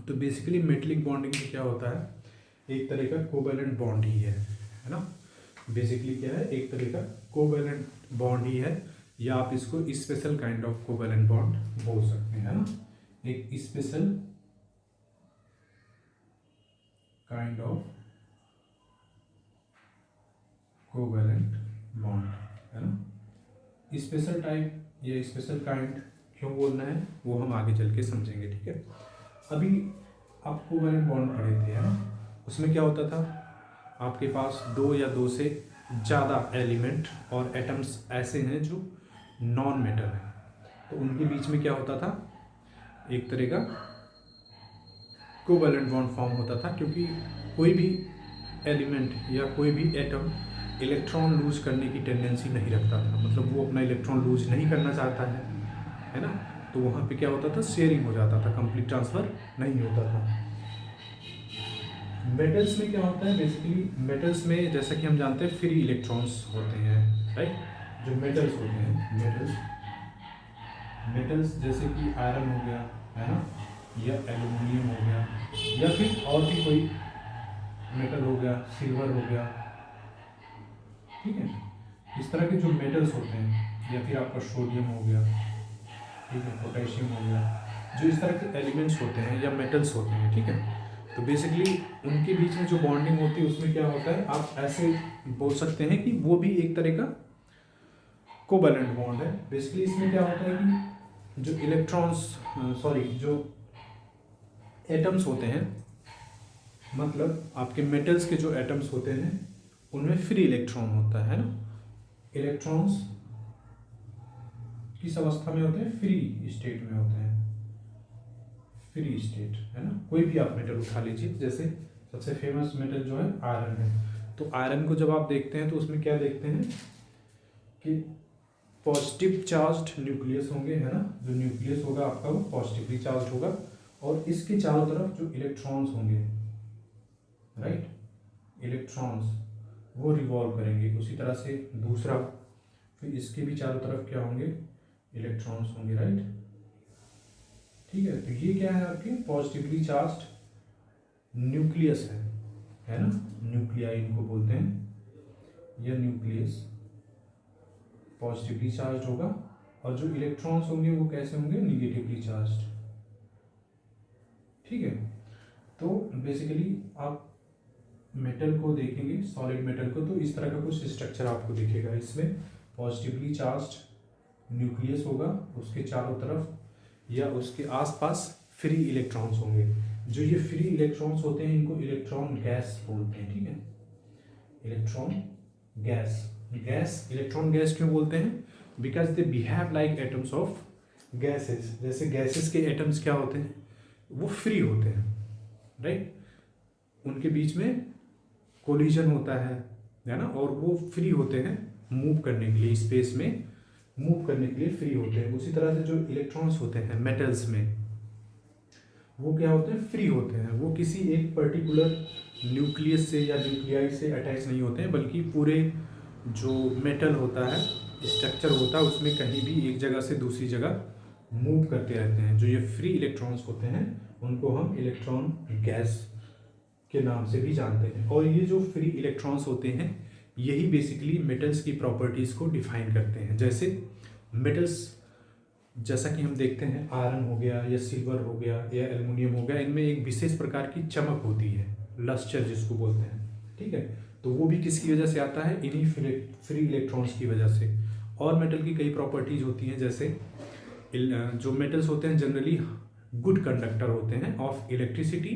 तो basically metallic bonding में क्या होता है, एक तरह का कोवैलेंट बॉन्ड ही है ना। बेसिकली क्या है, एक तरह का कोवैलेंट बॉन्ड ही है, या आप इसको special kind of covalent bond बोल सकते हैं ना। एक special kind of covalent bond है ना। स्पेशल टाइप या स्पेशल काइंड क्यों बोलना है वो हम आगे चल के समझेंगे, ठीक है। अभी आप कोवैलेंट बॉन्ड पढ़े थे है ना, उसमें क्या होता था, आपके पास दो या दो से ज़्यादा एलिमेंट और एटम्स ऐसे हैं जो नॉन मेटल हैं, तो उनके बीच में क्या होता था, एक तरह का कोवैलेंट बॉन्ड फॉर्म होता था, क्योंकि कोई भी एलिमेंट या कोई भी एटम इलेक्ट्रॉन लूज करने की टेंडेंसी नहीं रखता था, मतलब वो अपना इलेक्ट्रॉन लूज नहीं करना चाहता है ना। तो वहाँ पे क्या होता था, शेयरिंग हो जाता था, कंप्लीट ट्रांसफ़र नहीं होता था। मेटल्स में क्या होता है, बेसिकली मेटल्स में जैसा कि हम जानते हैं फ्री इलेक्ट्रॉन्स होते हैं, राइट। जो मेटल्स होते हैं, मेटल्स जैसे कि आयरन हो गया है ना, या एल्युमिनियम हो गया, या फिर और भी कोई मेटल हो गया, सिल्वर हो गया, ठीक है। इस तरह के जो मेटल्स होते हैं, या फिर आपका सोडियम हो गया, ठीक है, पोटेशियम हो गया, जो इस तरह के एलिमेंट्स होते हैं या मेटल्स होते हैं, ठीक है। तो बेसिकली उनके बीच में जो बॉन्डिंग होती है उसमें क्या होता है, आप ऐसे बोल सकते हैं कि वो भी एक तरह का कोवैलेंट बॉन्ड है। बेसिकली इसमें क्या होता है कि जो जो एटम्स होते हैं, मतलब आपके मेटल्स के जो एटम्स होते हैं उनमें फ्री इलेक्ट्रॉन होता है ना। इलेक्ट्रॉन्स किस अवस्था में होते हैं, फ्री स्टेट में होते हैं, फ्री स्टेट है ना। कोई भी आप मेटल उठा लीजिए, जैसे सबसे फेमस मेटल जो है आयरन है, तो आयरन को जब आप देखते हैं तो उसमें क्या देखते हैं कि पॉजिटिव चार्ज्ड न्यूक्लियस होंगे, है ना। जो न्यूक्लियस होगा आपका वो पॉजिटिवली चार्ज होगा, और इसके चारों तरफ जो इलेक्ट्रॉन्स होंगे, राइट, इलेक्ट्रॉन्स वो रिवॉल्व करेंगे। उसी तरह से दूसरा, फिर इसके भी चारों तरफ क्या होंगे, इलेक्ट्रॉन्स होंगे, राइट, ठीक है। तो ये क्या है, आपके पॉजिटिवली चार्ज्ड न्यूक्लियस है ना, न्यूक्लियाई इनको बोलते हैं, या न्यूक्लियस पॉजिटिवली चार्ज होगा, और जो इलेक्ट्रॉन्स होंगे वो कैसे होंगे, निगेटिवली चार्ज्ड, ठीक है। तो बेसिकली आप मेटल को देखेंगे, सॉलिड मेटल को, तो इस तरह का कुछ स्ट्रक्चर आपको दिखेगा। इसमें पॉजिटिवली चार्ज्ड न्यूक्लियस होगा, उसके चारों तरफ या उसके आसपास फ्री इलेक्ट्रॉन्स होंगे। जो ये फ्री इलेक्ट्रॉन्स होते हैं इनको इलेक्ट्रॉन गैस बोलते हैं, ठीक है। इलेक्ट्रॉन गैस इलेक्ट्रॉन गैस क्यों बोलते हैं, because they behave like atoms of gases. जैसे गैसेस के एटम्स क्या होते हैं, वो फ्री होते हैं, राइट, उनके बीच में कोलिजन होता है ना, और वो फ्री होते हैं मूव करने के लिए, स्पेस में मूव करने के लिए फ्री होते हैं। उसी तरह से जो इलेक्ट्रॉन्स होते हैं मेटल्स में, वो क्या होते हैं, फ्री होते हैं। वो किसी एक पर्टिकुलर न्यूक्लियस से या न्यूक्लियाई से अटैच नहीं होते हैं, बल्कि पूरे जो मेटल होता है, स्ट्रक्चर होता है, उसमें कहीं भी एक जगह से दूसरी जगह मूव करते रहते हैं। जो ये फ्री इलेक्ट्रॉन्स होते हैं उनको हम इलेक्ट्रॉन गैस के नाम से भी जानते हैं। और ये जो फ्री इलेक्ट्रॉन्स होते हैं यही बेसिकली मेटल्स की प्रॉपर्टीज़ को डिफाइन करते हैं। जैसे मेटल्स, जैसा कि हम देखते हैं आयरन हो गया, या सिल्वर हो गया, या एल्युमिनियम हो गया, इनमें एक विशेष प्रकार की चमक होती है, लस्टर जिसको बोलते हैं, ठीक है। तो वो भी किसकी वजह से आता है, इन्हीं फ्री इलेक्ट्रॉन्स की वजह से। और मेटल की कई प्रॉपर्टीज़ होती हैं, जैसे जो मेटल्स होते हैं जनरली गुड कंडक्टर होते हैं of electricity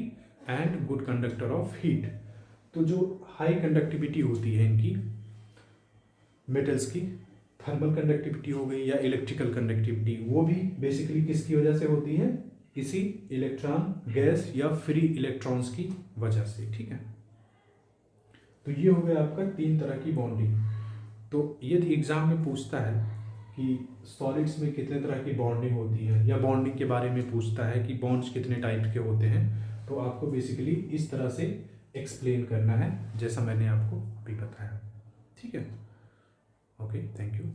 and good conductor of heat. तो जो हाई कंडक्टिविटी होती है इनकी मेटल्स की, थर्मल कंडक्टिविटी हो गई या इलेक्ट्रिकल कंडक्टिविटी, वो भी बेसिकली किसकी वजह से होती है, इसी इलेक्ट्रॉन गैस या फ्री इलेक्ट्रॉन्स की वजह से, ठीक है। तो ये हो गया आपका 3 तरह की बॉन्डिंग। तो यदि एग्जाम में पूछता है कि सॉलिड्स में कितने तरह की बॉन्डिंग होती है, या बॉन्डिंग के बारे में पूछता है कि बॉन्ड्स कितने टाइप के होते हैं, तो आपको बेसिकली इस तरह से एक्सप्लेन करना है, जैसा मैंने आपको अभी बताया, ठीक है। Okay, thank you.